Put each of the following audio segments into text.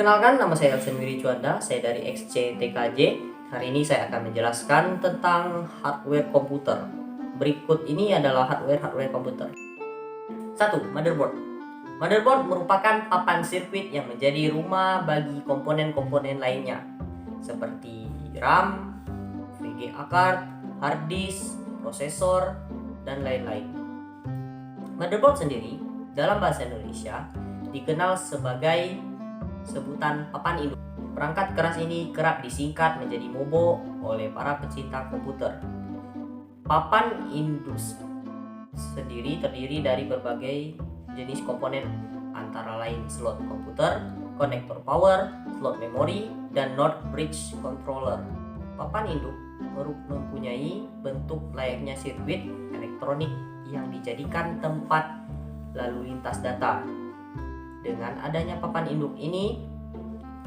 Perkenalkan, nama saya Elsen Wiri Cuanda, saya dari XCTKJ. Hari ini saya akan menjelaskan tentang hardware komputer. Berikut ini adalah hardware komputer. 1. Motherboard. Motherboard merupakan papan sirkuit yang menjadi rumah bagi komponen-komponen lainnya, seperti RAM, VGA card, hard disk, prosesor, dan lain-lain. Motherboard sendiri dalam bahasa Indonesia dikenal sebagai sebutan papan induk. Perangkat keras ini kerap disingkat menjadi MOBO oleh para pecinta komputer. Papan induk sendiri terdiri dari berbagai jenis komponen, antara lain slot komputer, konektor power, slot memori, dan NOT bridge controller. Papan induk mempunyai bentuk layaknya sirkuit elektronik yang dijadikan tempat lalu lintas data. Dengan adanya papan induk ini,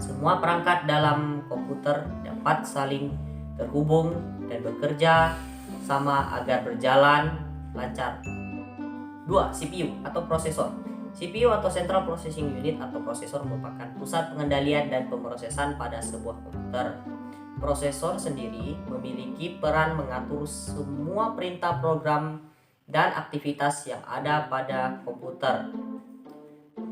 semua perangkat dalam komputer dapat saling terhubung dan bekerja sama agar berjalan lancar. 2. CPU atau prosesor. CPU atau Central Processing Unit atau prosesor merupakan pusat pengendalian dan pemrosesan pada sebuah komputer. Prosesor sendiri memiliki peran mengatur semua perintah program dan aktivitas yang ada pada komputer.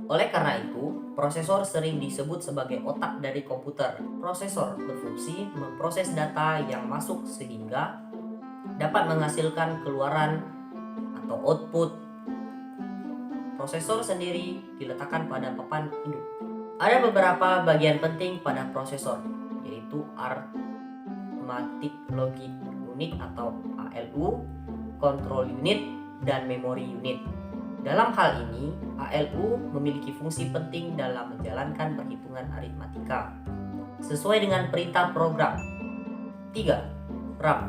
Oleh karena itu, prosesor sering disebut sebagai otak dari komputer. Prosesor berfungsi memproses data yang masuk sehingga dapat menghasilkan keluaran atau output. Prosesor sendiri diletakkan pada papan induk. Ada beberapa bagian penting pada prosesor, yaitu Arithmetic Logic Unit atau ALU, Control Unit, dan Memory Unit. Dalam hal ini, ALU memiliki fungsi penting dalam menjalankan perhitungan aritmatika sesuai dengan perintah program. 3. RAM.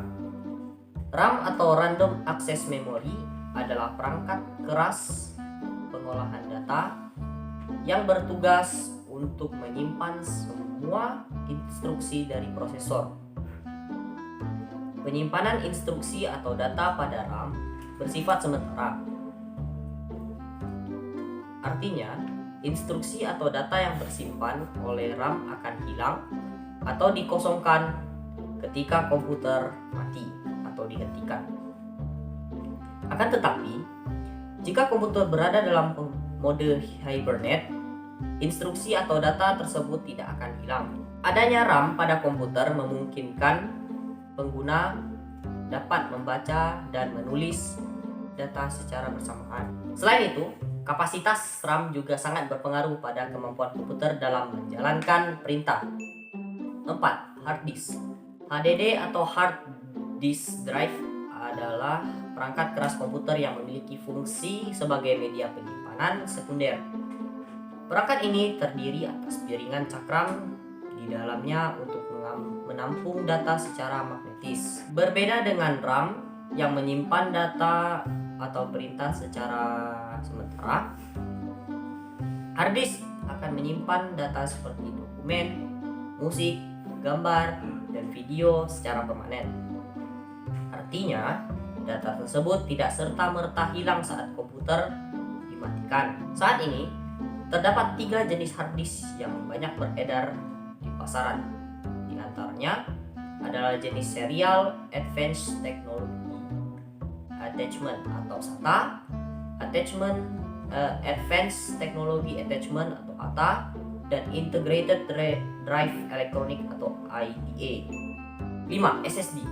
RAM atau Random Access Memory adalah perangkat keras pengolahan data yang bertugas untuk menyimpan semua instruksi dari prosesor. Penyimpanan instruksi atau data pada RAM bersifat sementara. Artinya, instruksi atau data yang tersimpan oleh RAM akan hilang atau dikosongkan ketika komputer mati atau dihentikan. Akan tetapi, jika komputer berada dalam mode hibernate, instruksi atau data tersebut tidak akan hilang. Adanya RAM pada komputer memungkinkan pengguna dapat membaca dan menulis data secara bersamaan. Selain itu, kapasitas RAM juga sangat berpengaruh pada kemampuan komputer dalam menjalankan perintah. 4. Hard disk. HDD atau Hard Disk Drive adalah perangkat keras komputer yang memiliki fungsi sebagai media penyimpanan sekunder. Perangkat ini terdiri atas piringan cakram di dalamnya untuk menampung data secara magnetis. Berbeda dengan RAM yang menyimpan data atau perintah secara sementara, hard disk akan menyimpan data seperti dokumen, musik, gambar, dan video secara permanen. Artinya, data tersebut tidak serta-merta hilang saat komputer dimatikan. Saat ini, terdapat 3 jenis hard disk yang banyak beredar di pasaran. Di antaranya adalah jenis Serial Advanced Technology Attachment atau SATA, Advanced Technology Attachment atau ATA, dan Integrated Drive Electronic atau IDE. 5. SSD.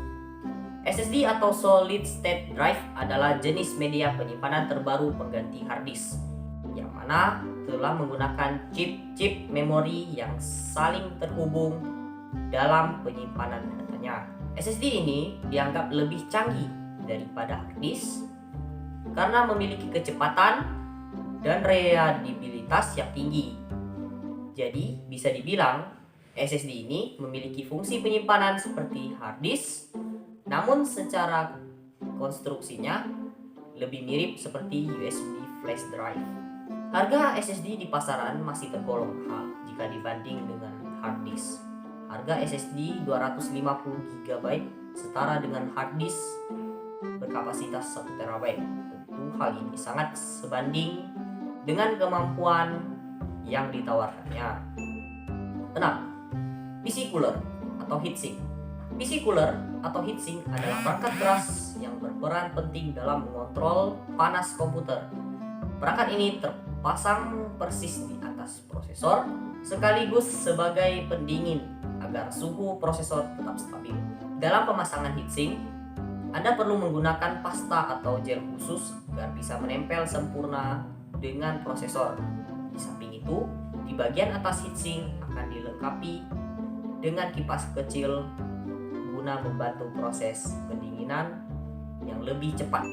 SSD atau Solid State Drive adalah jenis media penyimpanan terbaru pengganti hard disk, yang mana telah menggunakan chip memori yang saling terhubung dalam penyimpanan datanya. SSD ini dianggap lebih canggih daripada hard disk karena memiliki kecepatan dan reliabilitas yang tinggi. Jadi bisa dibilang SSD ini memiliki fungsi penyimpanan seperti hard disk, namun secara konstruksinya lebih mirip seperti USB flash drive. Harga SSD di pasaran masih tergolong mahal jika dibanding dengan hard disk. Harga SSD 250 GB setara dengan hard disk berkapasitas 1 TB. Tentu hal ini sangat sebanding dengan kemampuan yang ditawarkannya. 6. PC cooler atau heatsink. PC cooler atau heatsink adalah perangkat keras yang berperan penting dalam mengontrol panas komputer. Perangkat ini terpasang persis di atas prosesor sekaligus sebagai pendingin agar suhu prosesor tetap stabil. Dalam pemasangan heatsink, Anda perlu menggunakan pasta atau gel khusus agar bisa menempel sempurna dengan prosesor. Di samping itu, di bagian atas heatsink akan dilengkapi dengan kipas kecil guna membantu proses pendinginan yang lebih cepat.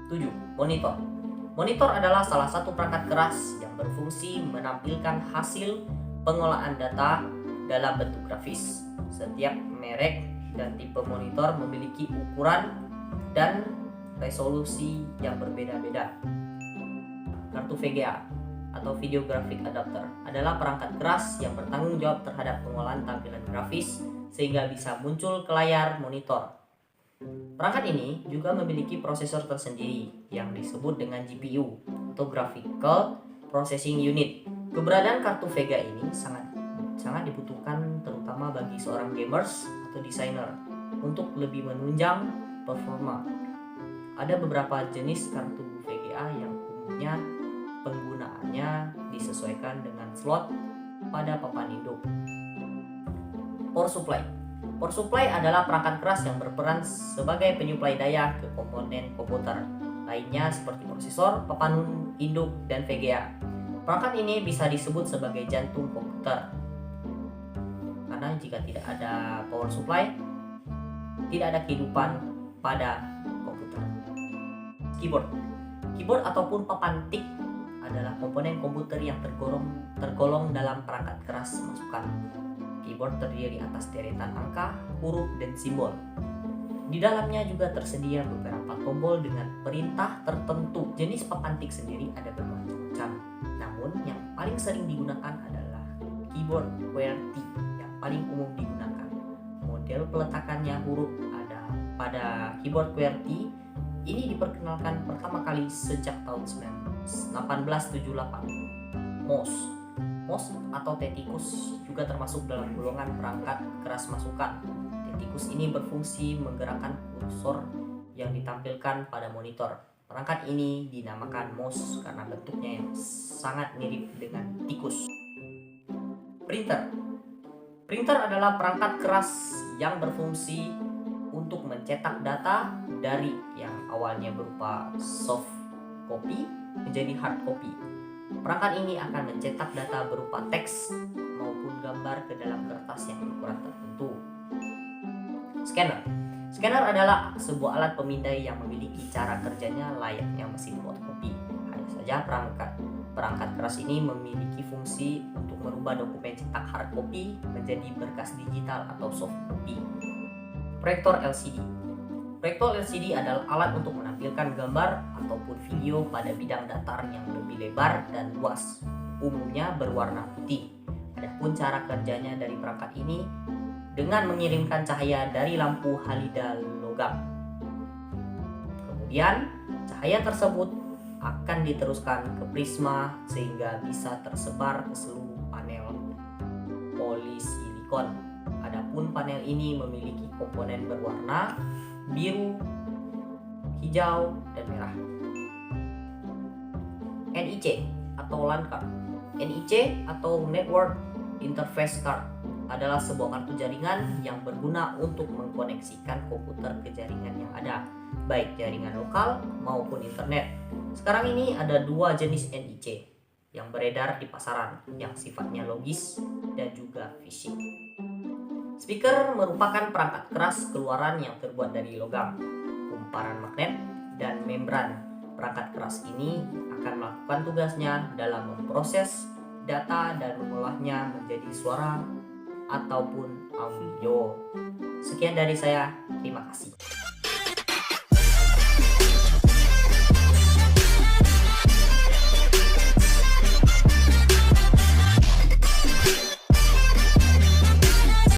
7. Monitor. Monitor adalah salah satu perangkat keras yang berfungsi menampilkan hasil pengolahan data dalam bentuk grafis. Setiap merek dan tipe monitor memiliki ukuran dan resolusi yang berbeda-beda. Kartu VGA atau Video Graphic Adapter adalah perangkat keras yang bertanggung jawab terhadap pengolahan tampilan grafis sehingga bisa muncul ke layar monitor. Perangkat ini juga memiliki prosesor tersendiri yang disebut dengan GPU atau Graphical Processing Unit. Keberadaan kartu VGA ini sangat dibutuhkan terutama bagi seorang gamers atau desainer untuk lebih menunjang performa. Ada beberapa jenis kartu VGA yang umumnya penggunaannya disesuaikan dengan slot pada papan induk. Power supply. Power supply adalah perangkat keras yang berperan sebagai penyuplai daya ke komponen komputer lainnya seperti prosesor, papan induk, dan VGA. Perangkat ini bisa disebut sebagai jantung komputer. Karena jika tidak ada power supply, tidak ada kehidupan pada komputer. Keyboard. Keyboard ataupun papan tik adalah komponen komputer yang tergolong dalam perangkat keras masukan. Keyboard terdiri atas deretan angka, huruf, dan simbol. Di dalamnya juga tersedia beberapa tombol dengan perintah tertentu. Jenis papan tik sendiri ada bermacam-macam. Namun yang paling sering digunakan adalah keyboard QWERTY yang paling umum digunakan. Model peletakannya huruf ada pada keyboard QWERTY ini diperkenalkan pertama kali sejak tahun 1878. Mouse atau tetikus juga termasuk dalam golongan perangkat keras masukan. Tetikus ini berfungsi menggerakkan kursor yang ditampilkan pada monitor. Perangkat ini dinamakan mouse karena bentuknya yang sangat mirip dengan tikus. Printer adalah perangkat keras yang berfungsi untuk mencetak data dari yang awalnya berupa soft copy menjadi hard copy. Perangkat ini akan mencetak data berupa teks maupun gambar ke dalam kertas yang berukuran tertentu. Scanner adalah sebuah alat pemindai yang memiliki cara kerjanya layaknya mesin fotokopi. Hanya saja perangkat keras ini memiliki fungsi untuk merubah dokumen cetak hard copy menjadi berkas digital atau soft copy. Proyektor LCD. Proyektor LCD adalah alat untuk menampilkan gambar ataupun video pada bidang datar yang lebih lebar dan luas, umumnya berwarna putih. Adapun cara kerjanya dari perangkat ini dengan mengirimkan cahaya dari lampu halida logam. Kemudian, cahaya tersebut akan diteruskan ke prisma sehingga bisa tersebar ke seluruh panel polisilikon. Adapun panel ini memiliki komponen berwarna biru, hijau, dan merah. NIC atau LAN card. NIC atau Network Interface Card adalah sebuah kartu jaringan yang berguna untuk mengkoneksikan komputer ke jaringan yang ada, baik jaringan lokal maupun internet. Sekarang ini ada dua jenis NIC yang beredar di pasaran, yang sifatnya logis dan juga fisik. Speaker merupakan perangkat keras keluaran yang terbuat dari logam, kumparan magnet, dan membran. Perangkat keras ini akan melakukan tugasnya dalam memproses data dan mengolahnya menjadi suara ataupun audio. Sekian dari saya, terima kasih.